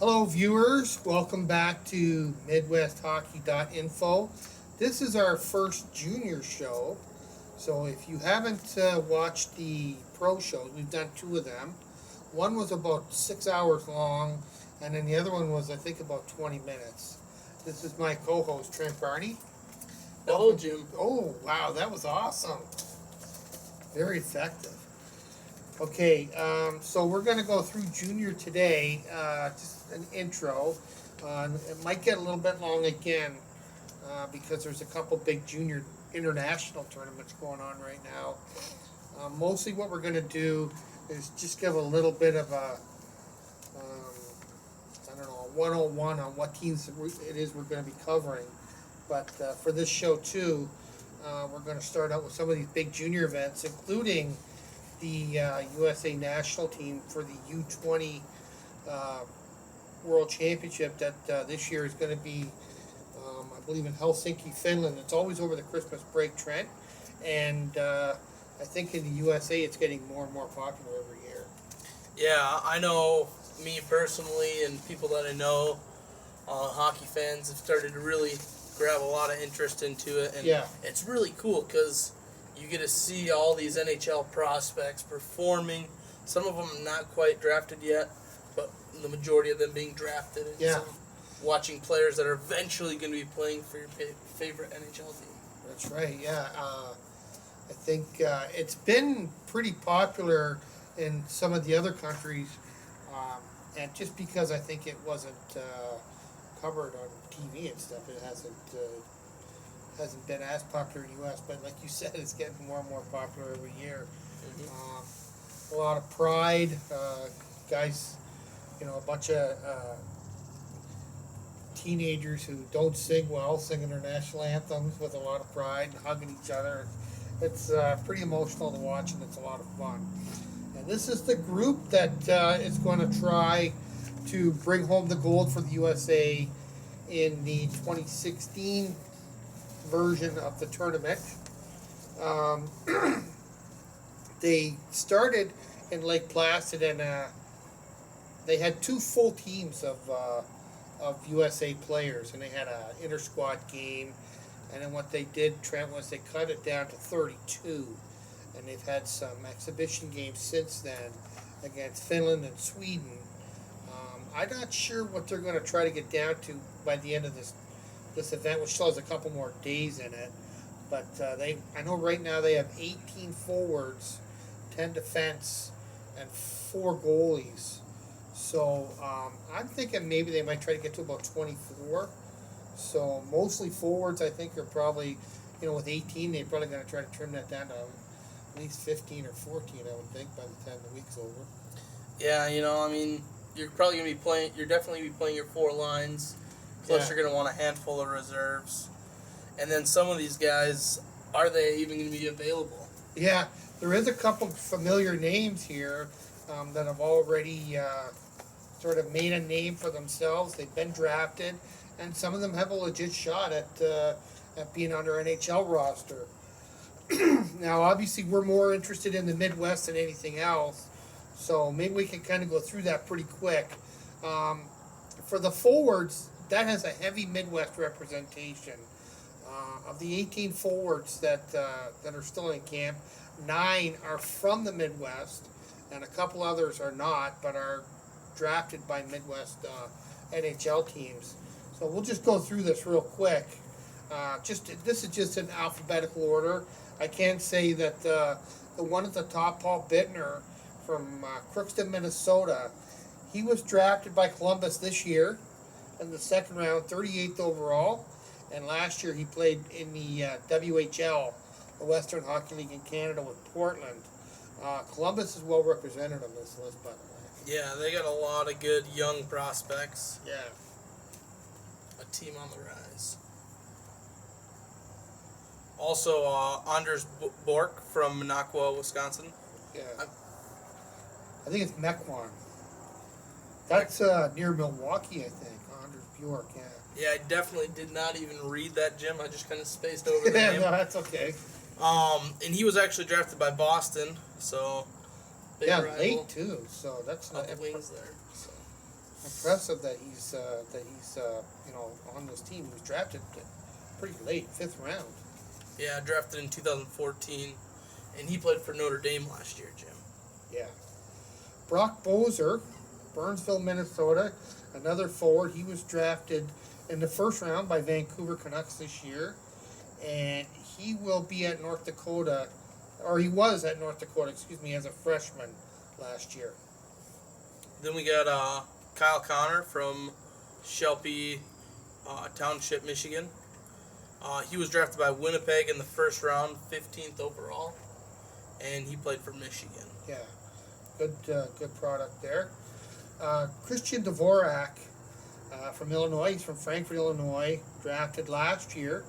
Hello, viewers. Welcome back to midwesthockey.info. This is our first junior show. So if you haven't watched the pro shows, we've done two of them. One was about 6 hours long, and then the other one was, I think, about 20 minutes. This is my co-host, Trent Barney. Hello, Jim. Oh, wow, that was awesome. Very effective. Okay, so we're going to go through junior today, just an intro. It might get a little bit long again because there's a couple big junior international tournaments going on right now. Mostly what we're going to do is just give a little bit of a, I don't know, a 101 on what teams it is we're going to be covering. But for this show too, we're going to start out with some of these big junior events, including the USA national team for the U20 World Championship that this year is going to be, I believe, in Helsinki, Finland. It's always over the Christmas break, Trent, and I think in the USA it's getting more and more popular every year. Yeah, I know me personally and people that I know, hockey fans have started to really grab a lot of interest into it, and yeah, it's really cool because you get to see all these NHL prospects performing. Some of them not quite drafted yet, but the majority of them being drafted. And yeah. Watching players that are eventually going to be playing for your favorite NHL team. That's right, yeah. I think it's been pretty popular in some of the other countries, and just because I think it wasn't covered on TV and stuff, it hasn't been as popular in the U.S., but like you said, it's getting more and more popular every year. Mm-hmm. A lot of pride, guys, a bunch of teenagers who don't sing well, singing their national anthems with a lot of pride and hugging each other. It's pretty emotional to watch, and it's a lot of fun. And this is the group that is going to try to bring home the gold for the USA in the 2016 version of the tournament. They started in Lake Placid, and they had two full teams of USA players, and they had a inter-squad game. And then what they did, Trent, was they cut it down to 32, and they've had some exhibition games since then against Finland and Sweden. I'm not sure what they're going to try to get down to by the end of this event, which still has a couple more days in it. But I know right now they have 18 forwards, 10 defense, and 4 goalies. So I'm thinking maybe they might try to get to about 24. So mostly forwards, I think, are probably, with 18, they're probably going to try to trim that down to at least 15 or 14, I would think, by the time the week's over. Yeah, you're probably going to be playing, you're definitely going to be playing your 4 lines. Plus, you're going to want a handful of reserves. And then some of these guys, are they even going to be available? Yeah, there is a couple familiar names here that have already sort of made a name for themselves. They've been drafted, and some of them have a legit shot at being on their NHL roster. Now, obviously, we're more interested in the Midwest than anything else, so maybe we can kind of go through that pretty quick. For the forwards, that has a heavy Midwest representation. Of the 18 forwards that are still in camp, 9 are from the Midwest, and a couple others are not, but are drafted by Midwest NHL teams. So we'll just go through this real quick. This is just in alphabetical order. I can say that the one at the top, Paul Bittner from Crookston, Minnesota, he was drafted by Columbus this year in the second round, 38th overall. And last year he played in the WHL, the Western Hockey League in Canada, with Portland. Columbus is well represented on this list, by the way. Yeah, they got a lot of good young prospects. Yeah. A team on the rise. Also, Anders Bork from Minocqua, Wisconsin. Yeah. I think it's Mequon. That's near Milwaukee, I think. Anders Bjork, yeah. Yeah, I definitely did not even read that, Jim. I just kind of spaced over the Yeah, name. no, that's okay. And he was actually drafted by Boston, so Yeah, late too. So that's not not the wings there. So. Impressive that he's on this team. He was drafted pretty late, 5th round. Yeah, drafted in 2014, and he played for Notre Dame last year, Jim. Yeah. Brock Boser, Burnsville, Minnesota, another forward. He was drafted in the 1st round by Vancouver Canucks this year, and he will be at North Dakota, or he was at North Dakota, as a freshman last year. Then we got Kyle Connor from Shelby Township, Michigan. He was drafted by Winnipeg in the 1st round, 15th overall, and he played for Michigan. Yeah, good product there. Christian Dvorak from Illinois. He's from Frankfort, Illinois. Drafted last year,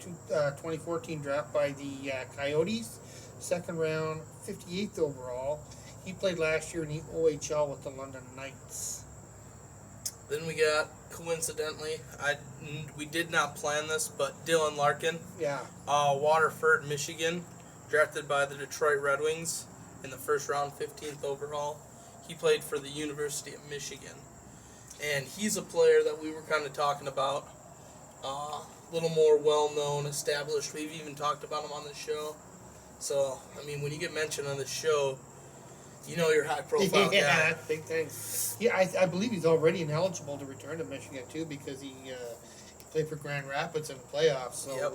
2014 draft by the Coyotes. 2nd round, 58th overall. He played last year in the OHL with the London Knights. Then we got, coincidentally, we did not plan this, but Dylan Larkin. Yeah. Waterford, Michigan, drafted by the Detroit Red Wings in the 1st round, 15th overall. He played for the University of Michigan. And he's a player that we were kind of talking about, a little more well-known, established. We've even talked about him on the show. So, I mean, when you get mentioned on the show, you know you're high-profile guy. Yeah, big thing. Yeah, I believe he's already ineligible to return to Michigan, too, because he played for Grand Rapids in the playoffs. So, Yep.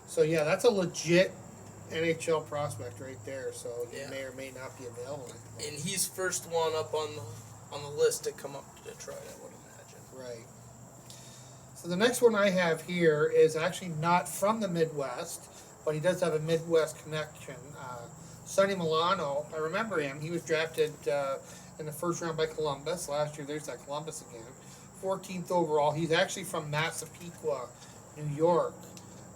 So yeah, that's a legit NHL prospect right there. So he Yeah. may or may not be available. And he's first one up on the list to come up to Detroit, I would imagine. Right. So the next one I have here is actually not from the Midwest, but he does have a Midwest connection. Sonny Milano, I remember him. He was drafted in the 1st round by Columbus. Last year, there's that Columbus again. 14th overall. He's actually from Massapequa, New York.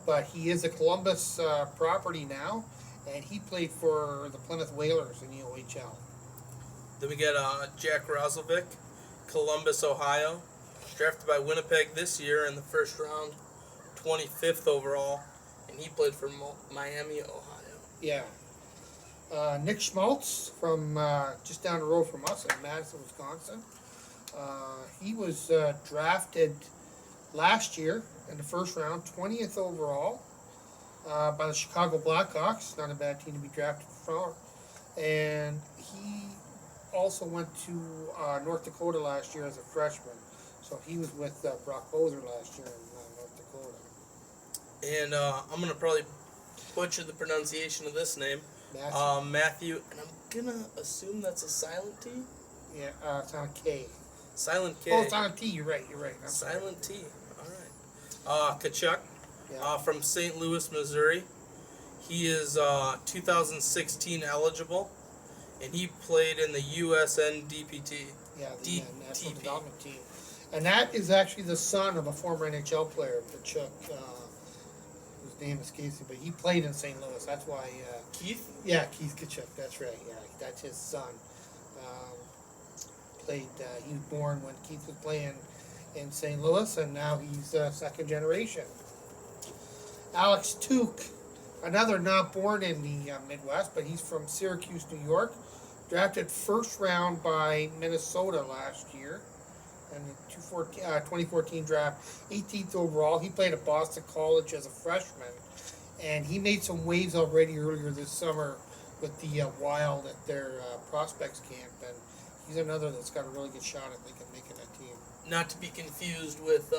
But he is a Columbus property now, and he played for the Plymouth Whalers in the OHL. Then we got Jack Roslovic, Columbus, Ohio, drafted by Winnipeg this year in the 1st round, 25th overall, and he played for Miami, Ohio. Yeah. Nick Schmaltz from just down the road from us in Madison, Wisconsin. He was drafted last year in the 1st round, 20th overall, by the Chicago Blackhawks. Not a bad team to be drafted from. And he also went to North Dakota last year as a freshman. So he was with Brock Boser last year in North Dakota. And I'm going to probably butcher the pronunciation of this name. Matthew, and I'm going to assume that's a silent T? Yeah, it's on a K. Silent K. Oh, it's on a T, you're right. Silent T, all right. Kachuk, from St. Louis, Missouri. He is 2016 eligible, and he played in the USN DPT. Yeah, the National Development Team. And that is actually the son of a former NHL player, Kachuk. His name escapes me, but he played in St. Louis. That's why. Keith? Yeah, Keith Kachuk. That's right. Yeah, that's his son. He was born when Keith was playing in St. Louis, and now he's 2nd generation. Alex Tuch, another not born in the Midwest, but he's from Syracuse, New York. Drafted 1st round by Minnesota last year in the 2014 draft, 18th overall. He played at Boston College as a freshman, and he made some waves already earlier this summer with the Wild at their prospects camp, and he's another that's got a really good shot at making that team. Not to be confused with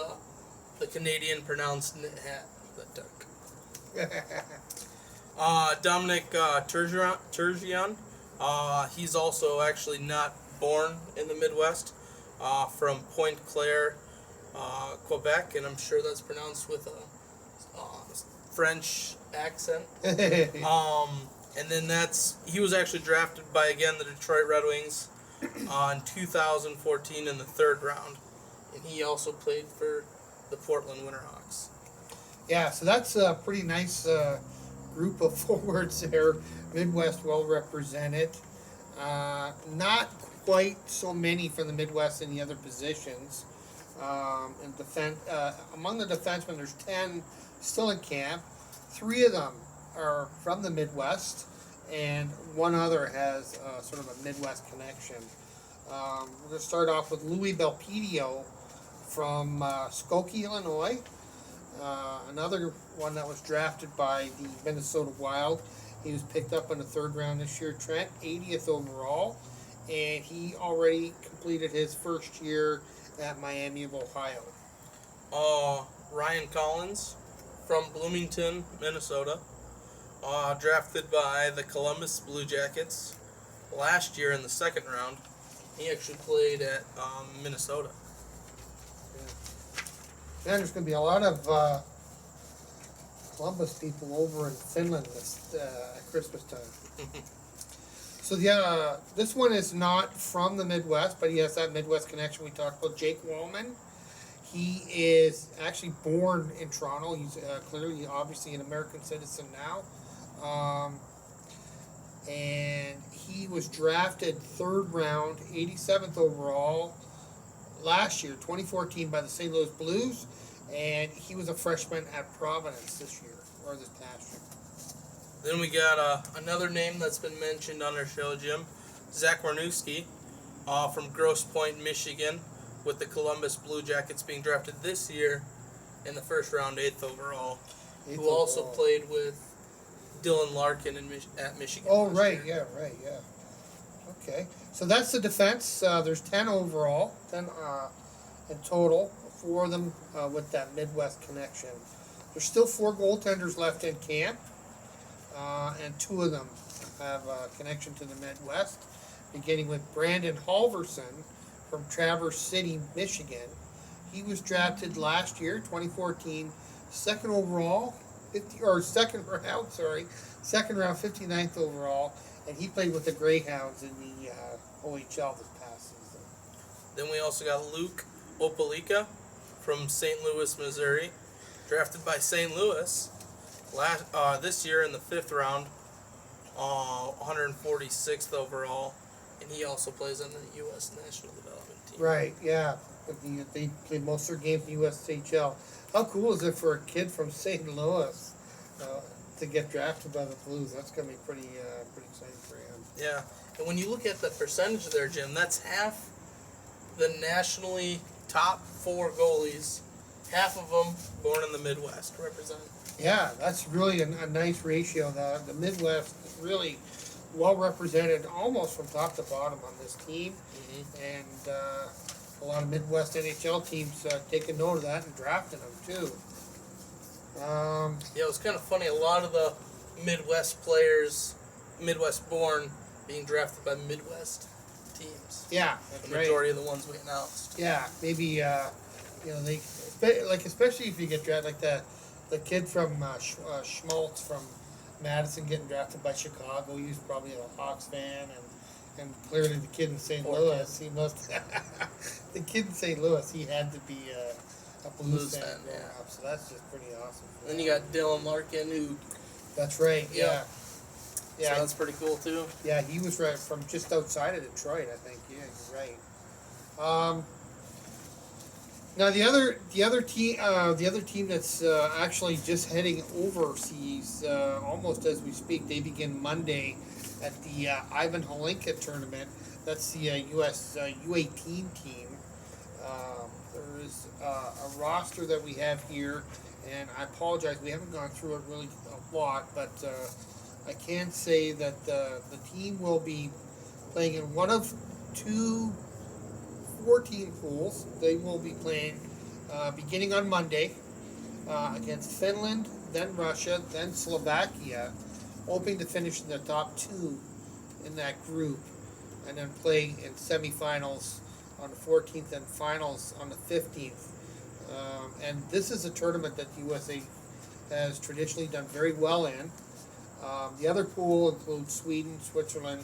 the Canadian pronounced knit hat that took. Dominic Turgeon, he's also actually not born in the Midwest, from Pointe Claire, Quebec, and I'm sure that's pronounced with a French accent. And then he was actually drafted by, again, the Detroit Red Wings in 2014 in the 3rd round, and he also played for the Portland Winterhawks. Yeah, so that's a pretty nice group of forwards there. Midwest well represented. Not quite so many from the Midwest in the other positions. In defense, among the defensemen, there's 10 still in camp. 3 of them are from the Midwest, and one other has sort of a Midwest connection. We're going to start off with Louis Belpedio from Skokie, Illinois. Another one that was drafted by the Minnesota Wild. He was picked up in the third round this year. Trent, 80th overall, and he already completed his first year at Miami of Ohio. Ryan Collins from Bloomington, Minnesota, drafted by the Columbus Blue Jackets last year in the second round. He actually played at Minnesota. Man, there's going to be a lot of Columbus people over in Finland at Christmas time. So yeah, this one is not from the Midwest, but he has that Midwest connection we talked about. Jake Wallman. He is actually born in Toronto. He's clearly, obviously, an American citizen now. And he was drafted third round, 87th overall last year, 2014, by the St. Louis Blues. And he was a freshman at Providence this year, or this past year. Then we got another name that's been mentioned on our show, Jim. Zach Warnewski from Grosse Pointe, Michigan, with the Columbus Blue Jackets, being drafted this year in the first round, 8th overall. Who also played with Dylan Larkin at Michigan. Oh, right, yeah. Okay, so that's the defense. There's 10 overall, 10 in total, 4 of them with that Midwest connection. There's still 4 goaltenders left in camp, and 2 of them have a connection to the Midwest, beginning with Brandon Halverson from Traverse City, Michigan. He was drafted last year, 2014, second overall, second round, 59th overall, and he played with the Greyhounds in the OHL this past season. Then we also got Luke Opelika from St. Louis, Missouri, drafted by St. Louis this year in the 5th round, 146th overall, and he also plays on the U.S. National Development Team. Right, yeah. They play most of their games in the USHL. How cool is it for a kid from St. Louis to get drafted by the Blues? That's going to be pretty exciting for him. Yeah, and when you look at the percentage there, Jim, that's half the nationally top 4 goalies, half of them born in the Midwest represent. Yeah, that's really a nice ratio. The Midwest is really well represented almost from top to bottom on this team. Mm-hmm. And a lot of Midwest NHL teams taking note of that and drafting them too. Yeah, it was kind of funny. A lot of the Midwest players, Midwest born, being drafted by Midwest teams. Yeah, that's the majority of the ones we announced. Yeah, maybe they especially if you get drafted like the kid from Schmaltz from Madison getting drafted by Chicago. He was probably a Hawks fan, and clearly the kid in St. Louis, he must. The kid in St. Louis, he had to be a Blues fan growing up. So that's just pretty awesome. Then you got Dylan Larkin, who. That's right. Yeah. Yeah, so that's pretty cool too. Yeah, he was right from just outside of Detroit, I think. Yeah, you're right. Now the other team that's actually just heading overseas almost as we speak. They begin Monday at the Ivan Hlinka tournament. That's the U.S. U18 team. There is a roster that we have here, and I apologize, we haven't gone through it really a lot, but I can say that the team will be playing in one of 2 4-team pools. They will be playing beginning on Monday against Finland, then Russia, then Slovakia, hoping to finish in the top 2 in that group, and then play in semifinals on the 14th and finals on the 15th. And this is a tournament that the USA has traditionally done very well in. The other pool includes Sweden, Switzerland,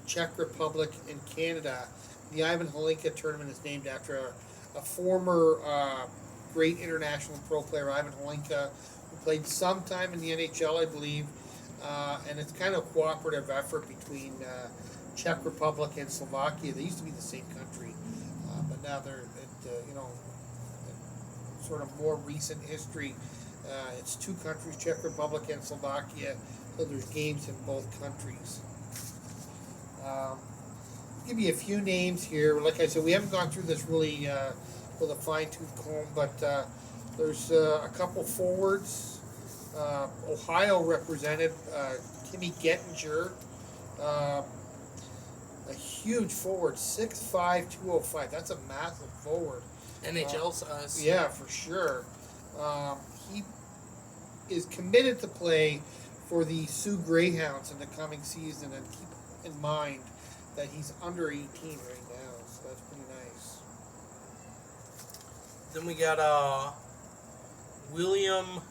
Czech Republic, and Canada. The Ivan Hlinka tournament is named after a former great international pro player, Ivan Hlinka, who played some time in the NHL, I believe. And it's kind of a cooperative effort between Czech Republic and Slovakia. They used to be the same country, but now they're sort of more recent history. It's 2 countries, Czech Republic and Slovakia, so there's games in both countries. give you a few names here. Like I said, we haven't gone through this really with a fine-tooth comb, but there's a couple forwards. Ohio represented, Timmy Gettinger, a huge forward, 6'5", 205. That's a massive forward. NHL size. Yeah, for sure. He is committed to play for the Sioux Greyhounds in the coming season, and keep in mind that he's under 18 right now, so that's pretty nice. Then we got William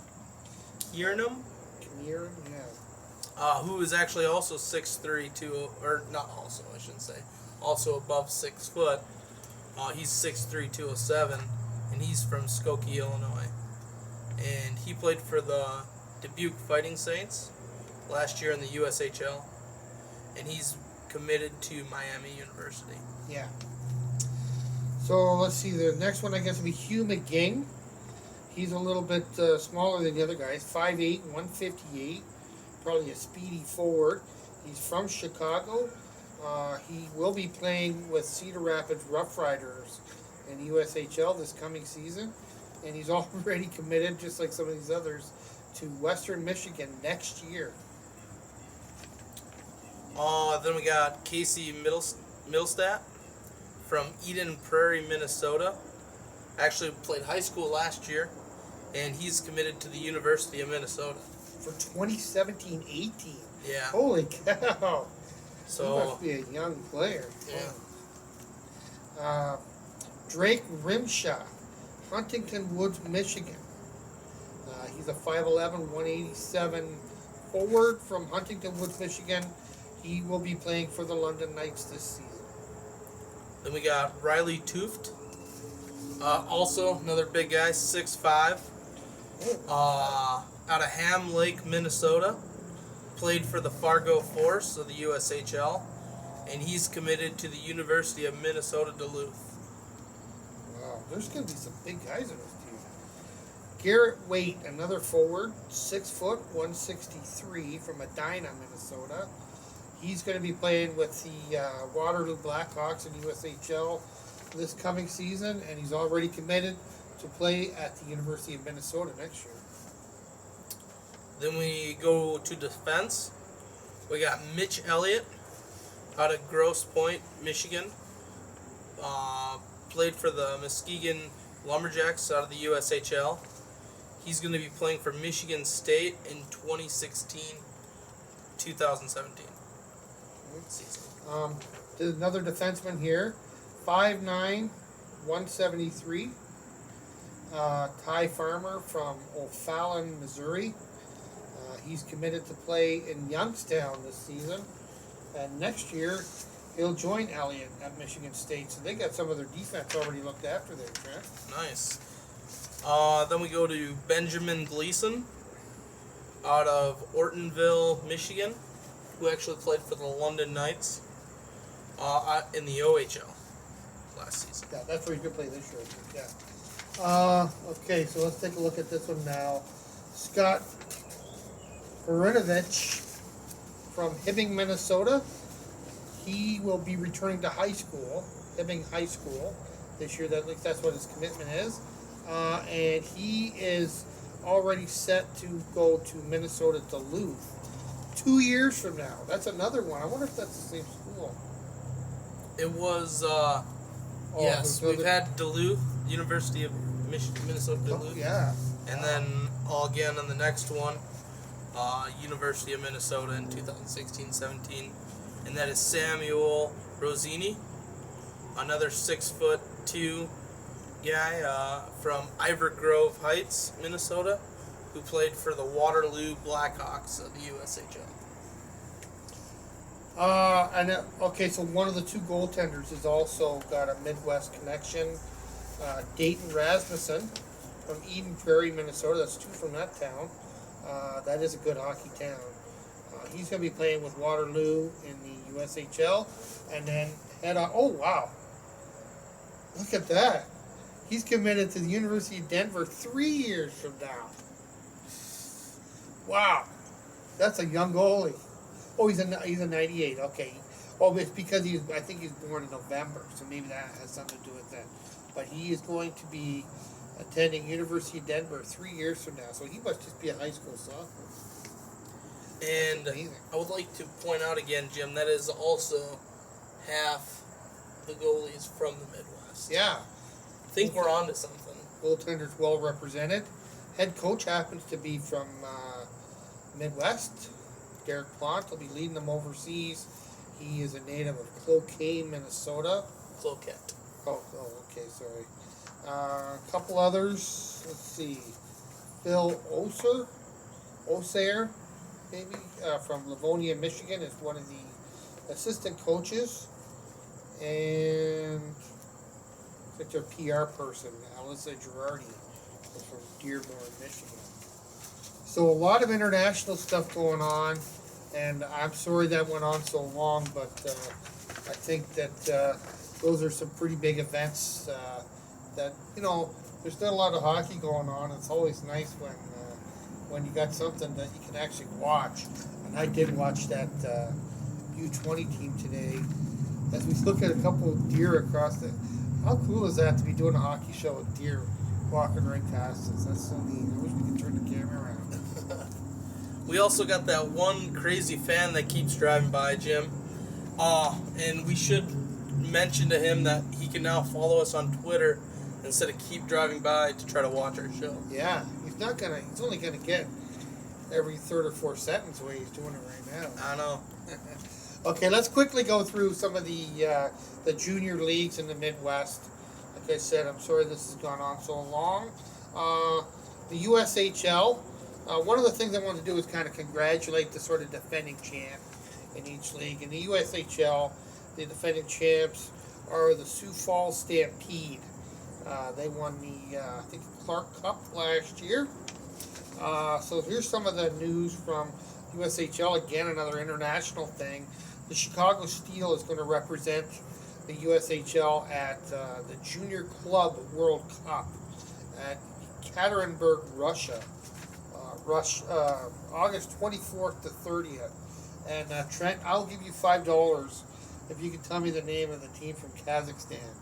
Kiernan, Kinnear, yeah. who is actually also 6'3", or not also, I shouldn't say, also above 6 foot. He's 6'3", 207, and he's from Skokie, Illinois. And he played for the Dubuque Fighting Saints last year in the USHL, and he's committed to Miami University. Yeah. So let's see, the next one I guess will be Hugh McGing. He's a little bit smaller than the other guys, 5'8", 158, probably a speedy forward. He's from Chicago. He will be playing with Cedar Rapids Rough Riders in the USHL this coming season, and he's already committed, just like some of these others, to Western Michigan next year. Then we got Casey Middlestat from Eden Prairie, Minnesota. Actually played high school last year, and he's committed to the University of Minnesota. For 2017-18. Yeah. Holy cow. So He must be a young player. Yeah. Drake Rimshaw, Huntington Woods, Michigan. He's a 5'11", 187 forward from Huntington Woods, Michigan. He will be playing for the London Knights this season. Then we got Riley Tuft. Also another big guy, 6'5". Out of Ham Lake, Minnesota. Played for the Fargo Force of the USHL, and he's committed to the University of Minnesota Duluth. Wow, there's going to be some big guys in this team. Garrett Waite, another forward, 6 foot, 163 from Edina, Minnesota. He's going to be playing with the Waterloo Blackhawks in USHL this coming season, and he's already committed to play at the University of Minnesota next year. Then we go to defense. We got Mitch Elliott out of Grosse Pointe, Michigan. Played for the Muskegon Lumberjacks out of the USHL. He's going to be playing for Michigan State in 2016-2017 season. There's another defenseman here, 5'9", 173. Ty Farmer from O'Fallon, Missouri. He's committed to play in Youngstown this season, and next year he'll join Elliott at Michigan State. So they got some of their defense already looked after there, Trent. Nice. Then we go to Benjamin Gleason out of Ortonville, Michigan, who actually played for the London Knights in the OHL last season. Yeah, that's where he's going to play this year. Yeah. Okay, so let's take a look at this one now. Scott Marinovich from Hibbing, Minnesota. He will be returning to high school, Hibbing High School, this year. At least that's what his commitment is. And he is already set to go to Minnesota Duluth 2 years from now. That's another one. I wonder if that's the same school. It was, yes, we've had Duluth, University of Minnesota Duluth. Oh, yeah. And then again on the next one, University of Minnesota in 2016-17. And that is Samuel Rosini, another 6'2" guy from Ivor Grove Heights, Minnesota, who played for the Waterloo Blackhawks of the USHL. Okay, so one of the two goaltenders has also got a Midwest connection. Dayton Rasmussen from Eden Prairie, Minnesota. That's two from that town. That is a good hockey town. He's going to be playing with Waterloo in the USHL. And then oh, wow. Look at that. He's committed to the University of Denver 3 years from now. Wow. That's a young goalie. Oh, he's a 98. Okay. Oh, it's because I think he's born in November, so maybe that has something to do with that. But he is going to be attending University of Denver 3 years from now, so he must just be a high school sophomore. And I would like to point out again, Jim, that is also half the goalies from the Midwest. Yeah. I think we're on to something. Goaltenders well represented. Head coach happens to be from Midwest. Derek Plant will be leading them overseas. He is a native of Cloquet, Minnesota. Cloquet. Oh, okay, sorry. A couple others. Let's see. Phil Osair, maybe, from Livonia, Michigan, is one of the assistant coaches. And I think their PR person, Alyssa Girardi, is from Dearborn, Michigan. So a lot of international stuff going on, and I'm sorry that went on so long, but I think that those are some pretty big events that, there's not a lot of hockey going on. It's always nice when you got something that you can actually watch. And I did watch that U20 team today. As we look at a couple of deer across the... How cool is that to be doing a hockey show with deer walking right past us? That's so neat. I wish we could turn the camera around. We also got that one crazy fan that keeps driving by, Jim. And we should mention to him that he can now follow us on Twitter instead of keep driving by to try to watch our show. Yeah, he's only gonna get every third or fourth sentence the way he's doing it right now. I know. Okay, let's quickly go through some of the junior leagues in the Midwest. Like I said, I'm sorry this has gone on so long. The USHL, one of the things I want to do is kind of congratulate the sort of defending champ in each league. In the USHL, the defending champs are the Sioux Falls Stampede. They won the, I think, Clark Cup last year. So here's some of the news from USHL. Again, another international thing. The Chicago Steel is going to represent the USHL at the Junior Club World Cup at Ekaterinburg, Russia, August 24th to 30th. And Trent, I'll give you $5 if you can tell me the name of the team from Kazakhstan.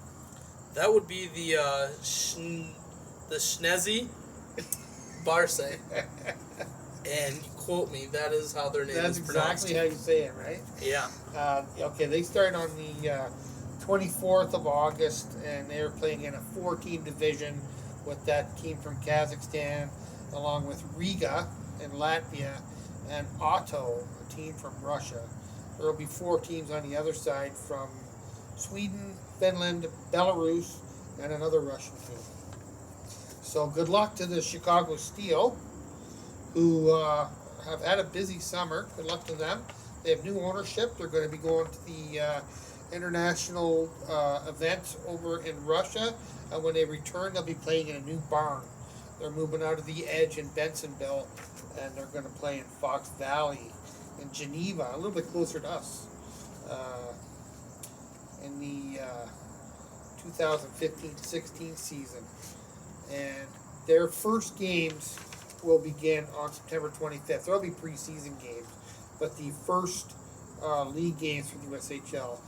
That would be the Shnezi Barse. And quote me, that is how their name That's is pronounced. exactly how you say it, right? Yeah. Okay, they start on the 24th of August, and they're playing in a 4-team division with that team from Kazakhstan, along with Riga in Latvia, and Otto, a team from Russia. There will be 4 teams on the other side from Sweden, Finland, Belarus, and another Russian team. So good luck to the Chicago Steel, who have had a busy summer. Good luck to them. They have new ownership. They're going to be going to the international events over in Russia. And when they return, they'll be playing in a new barn. They're moving out of the Edge in Bensonville, and they're going to play in Fox Valley in Geneva, a little bit closer to us, in the 2015-16 season. And their first games will begin on September 25th. There will be preseason games, but the first league games for the USHL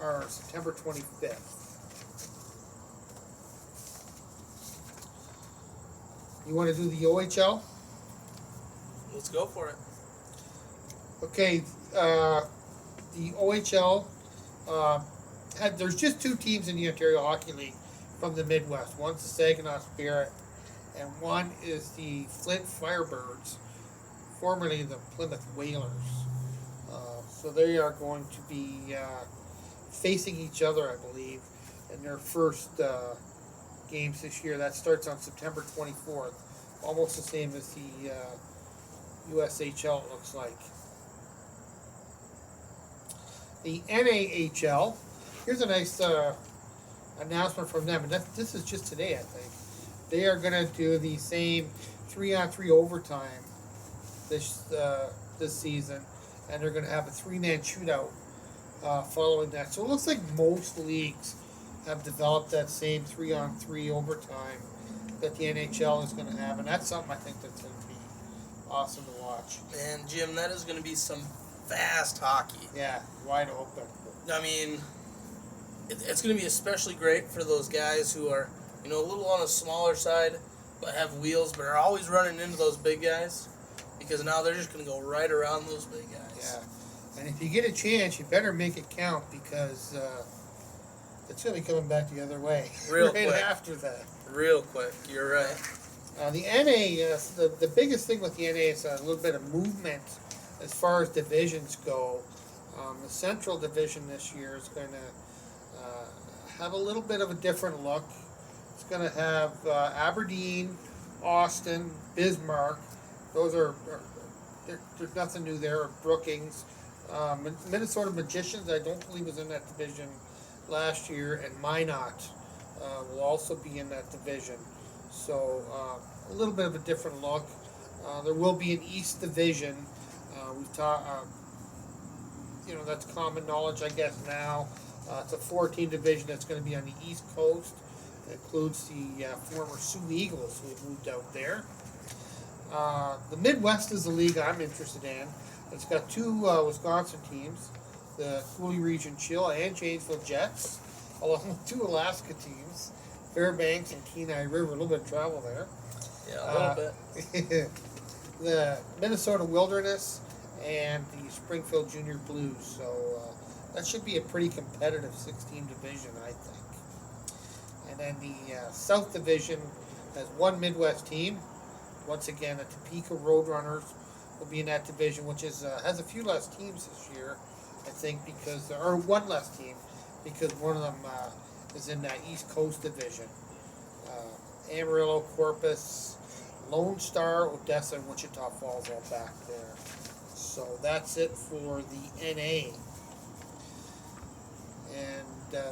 are September 25th. You want to do the OHL? Let's go for it. Okay, the OHL, there's just 2 teams in the Ontario Hockey League from the Midwest. One's the Saginaw Spirit, and one is the Flint Firebirds, formerly the Plymouth Whalers. So they are going to be facing each other, I believe, in their first games this year. That starts on September 24th, almost the same as the USHL, it looks like. The NAHL, here's a nice announcement from them, and this is just today, I think. They are going to do the same 3-on-3 overtime this season, and they're going to have a 3-man shootout following that. So it looks like most leagues have developed that same 3-on-3 overtime that the NHL is going to have, and that's something I think that's going to be awesome to watch. And Jim, that is going to be some fast hockey. Yeah, wide open. I mean, it's going to be especially great for those guys who are, a little on the smaller side, but have wheels, but are always running into those big guys, because now they're just going to go right around those big guys. Yeah, and if you get a chance, you better make it count, because it's going to be coming back the other way. Real right quick. after that. Real quick, you're right. The NA, the biggest thing with the NA is a little bit of movement as far as divisions go. The Central Division this year is going to have a little bit of a different look. It's going to have Aberdeen, Austin, Bismarck. Those are there's nothing new there. Brookings, Minnesota Magicians, I don't believe was in that division last year, and Minot will also be in that division. So a little bit of a different look. There will be an East Division. We've talked, that's common knowledge, I guess, now. It's a 14 division that's going to be on the East Coast. It includes the former Sioux Eagles who have moved out there. The Midwest is the league I'm interested in. It's got two Wisconsin teams, the Cooley Region Chill and Janesville Jets, along with two Alaska teams, Fairbanks and Kenai River. A little bit of travel there. Yeah, a little bit. The Minnesota Wilderness and the Springfield Junior Blues. So that should be a pretty competitive 16 division, I think. And then the South Division has one Midwest team. Once again, the Topeka Roadrunners will be in that division, which is has a few less teams this year, I think, or one less team, because one of them is in that East Coast division. Amarillo, Corpus, Lone Star, Odessa, and Wichita Falls all back there. So that's it for the NA. And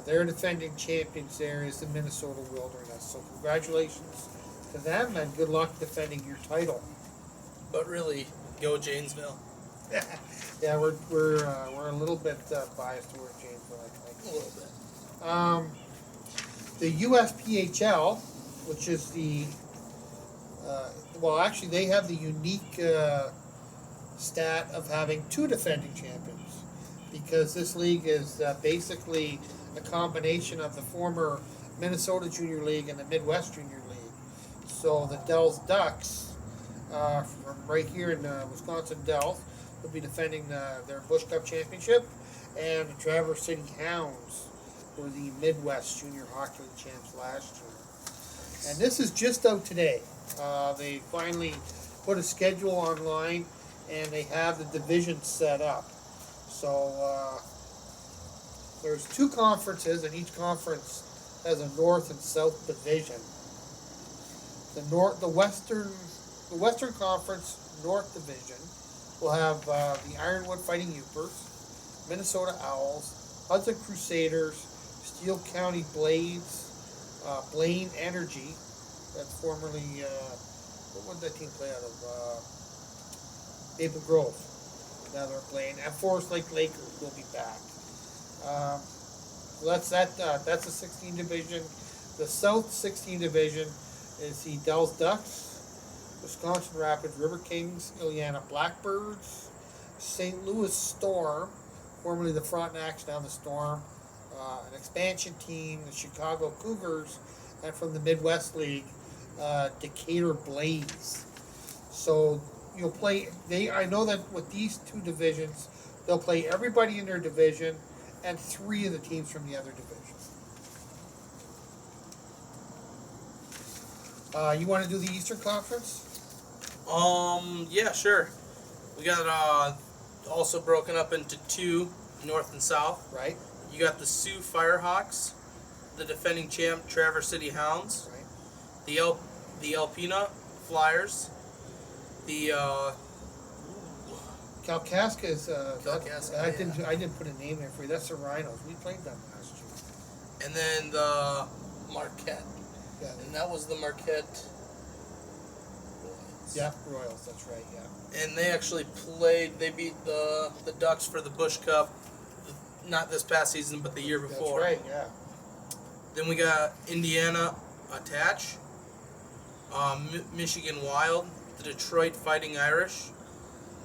their defending champions there is the Minnesota Wilderness. So congratulations to them, and good luck defending your title. But really, go Janesville. Yeah, we're a little bit biased toward Janesville, I think. A little bit. The USPHL, which is the actually they have the unique stat of having two defending champions, because this league is basically a combination of the former Minnesota Junior League and the Midwest Junior League. So the Dells Ducks from right here in Wisconsin Dells will be defending their Busch Cup championship, and the Traverse City Hounds were the Midwest Junior Hockey League champs last year. And this is just out today. They finally put a schedule online, and they have the division set up. So there's two conferences, and each conference has a North and South division. The Western Conference North Division will have the Ironwood Fighting Yoopers, Minnesota Owls, Hudson Crusaders, Steele County Blades, Blaine Energy, that's formerly, what would that team play out of? Maple Grove. Now they're playing. And Forest Lake Lakers will be back. So that's that. That's the 16 division. The South 16 division is the Dells Ducks, Wisconsin Rapids River Kings, Illiana Blackbirds, St. Louis Storm, formerly the Frontenacs, now the Storm, an expansion team, the Chicago Cougars, and from the Midwest League, Decatur Blaze. So you'll play. I know that with these two divisions, they'll play everybody in their division and three of the teams from the other division. You want to do the Eastern Conference? Yeah, sure. We got also broken up into two, North and South. Right. You got the Sioux Firehawks, the defending champ Traverse City Hounds, Right. the Alpena Flyers, the Kalkaska is. Kalkaska, I didn't put a name there for you. That's the Rhinos. We played them last year. and then the Marquette. Yeah. And that was the Marquette Royals. Yeah, Royals. That's right. Yeah. And they actually they beat the Ducks for the Busch Cup, not this past season, but the year before. That's right. Yeah. Then we got Indiana Attach, Michigan Wild, the Detroit Fighting Irish,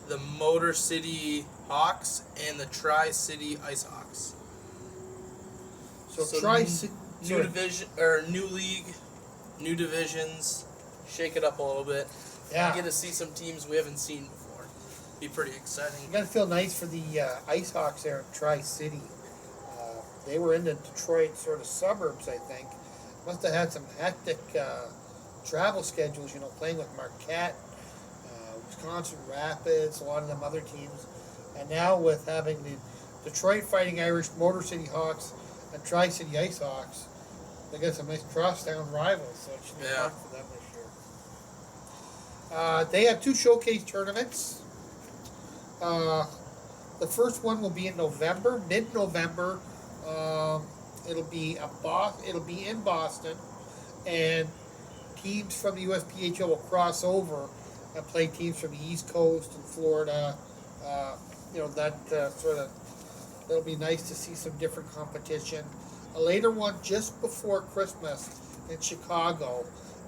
the Motor City Hawks and the Tri-City Ice Hawks. So New division or new league, new divisions, shake it up a little bit. Yeah. Get to see some teams we haven't seen before. Be pretty exciting. You gotta feel nice for the Ice Hawks there at Tri-City. They were in the Detroit sort of suburbs, I think. Must have had some hectic travel schedules, playing with Marquette, Wisconsin Rapids, a lot of them other teams. And now with having the Detroit Fighting Irish, Motor City Hawks, and Tri-City Ice Hawks, they got some nice crosstown rivals, so it should be fun for them this year. They have 2 showcase tournaments. The first one will be in November, mid-November. It'll be in Boston, and teams from the USPHL will cross over and play teams from the East Coast and Florida. It'll be nice to see some different competition. A later one just before Christmas in Chicago,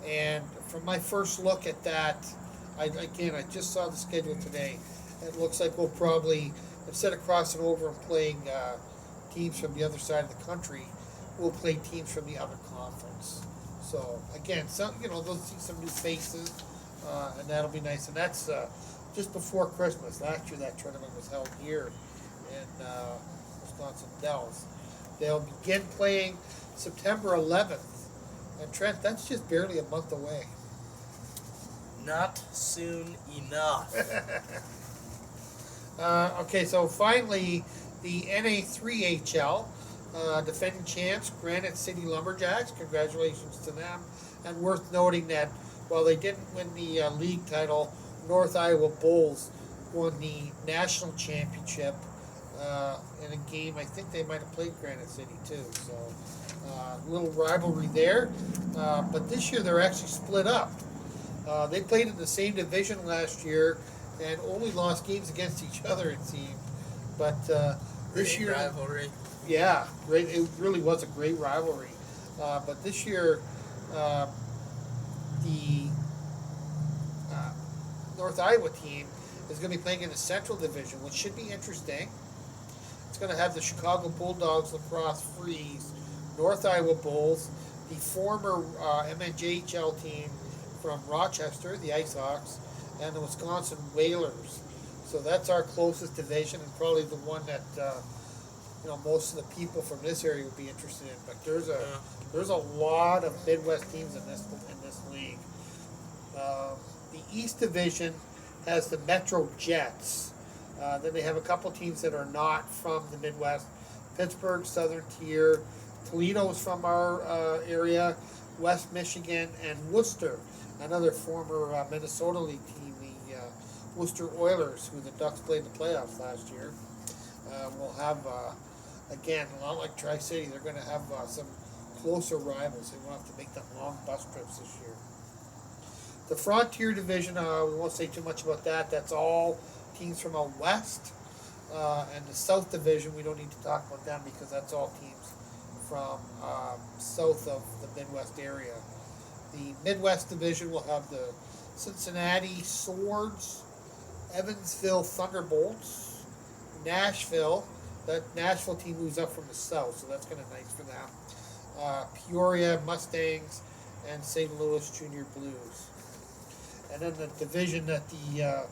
and from my first look at that, I just saw the schedule today. It looks like we'll probably, instead of crossing over and playing teams from the other side of the country, we'll play teams from the other conference. So again, they'll see some new faces, and that'll be nice. And that's just before Christmas. Last year that tournament was held here in Wisconsin Dells. They'll begin playing September 11th. And Trent, that's just barely a month away. Not soon enough. Okay, so finally, the NA3HL, defending champs, Granite City Lumberjacks. Congratulations to them. And worth noting that while they didn't win the league title, North Iowa Bulls won the national championship in a game. I think they might have played Granite City too. So a little rivalry there. But this year they're actually split up. They played in the same division last year and only lost games against each other, it seemed. But this year, rivalry. Yeah, great. It really was a great rivalry. But this year, the North Iowa team is going to be playing in the Central Division, which should be interesting. It's going to have the Chicago Bulldogs, Lacrosse Freeze, North Iowa Bulls, the former MNJHL team from Rochester, the Ice Hawks, and the Wisconsin Whalers. So that's our closest division, and probably the one that most of the people from this area would be interested in. But there's a lot of Midwest teams in this league. The East Division has the Metro Jets. Then they have a couple teams that are not from the Midwest. Pittsburgh, Southern Tier, Toledo is from our area, West Michigan, and Worcester, another former Minnesota League team, the Worcester Oilers, who the Ducks played in the playoffs last year. We'll have, again, a lot like Tri-City, they're going to have some closer rivals. They won't have to make them long bus trips this year. The Frontier Division, we won't say too much about that. That's all teams from out west. And the South Division, we don't need to talk about them because that's all teams from south of the Midwest area. The Midwest Division will have the Cincinnati Swords, Evansville Thunderbolts, Nashville. That Nashville team moves up from the south, so that's kind of nice for them. Peoria Mustangs and St. Louis Junior Blues. And then the division that the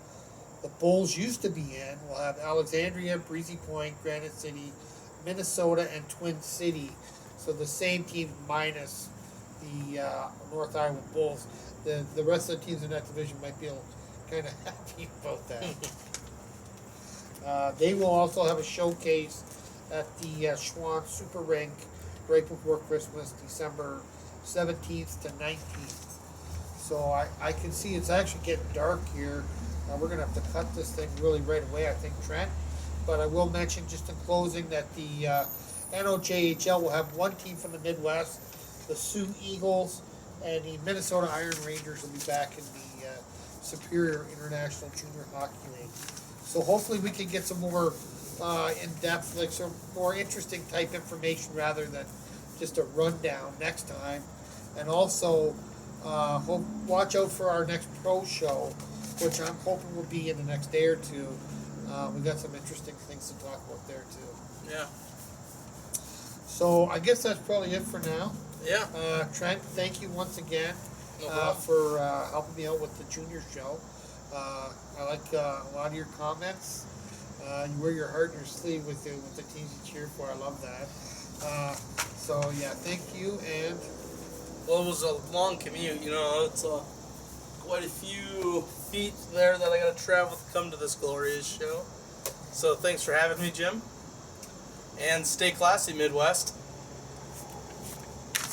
Bulls used to be in will have Alexandria, Breezy Point, Granite City, Minnesota, and Twin City. So the same team minus the North Iowa Bulls. The rest of the teams in that division might be kind of happy about that. They will also have a showcase at the Schwann Super Rink right before Christmas, December 17th to 19th. So I can see it's actually getting dark here. We're going to have to cut this thing really right away, I think, Trent. But I will mention just in closing that the NOJHL will have one team from the Midwest, the Sioux Eagles, and the Minnesota Iron Rangers will be back in the Superior International Junior Hockey League. So hopefully we can get some more in-depth, like some more interesting type information rather than just a rundown next time. And also, watch out for our next pro show, which I'm hoping will be in the next day or two. we got some interesting things to talk about there too. Yeah. So I guess that's probably it for now. Yeah. Trent, thank you once again No problem. for helping me out with the junior show. I like a lot of your comments. You wear your heart in your sleeve with the teams you cheer for. I love that. So yeah, thank you. And Well, it was a long commute. You know, it's quite a few feet there that I got to travel to come to this glorious show. So thanks for having me, Jim. And stay classy, Midwest.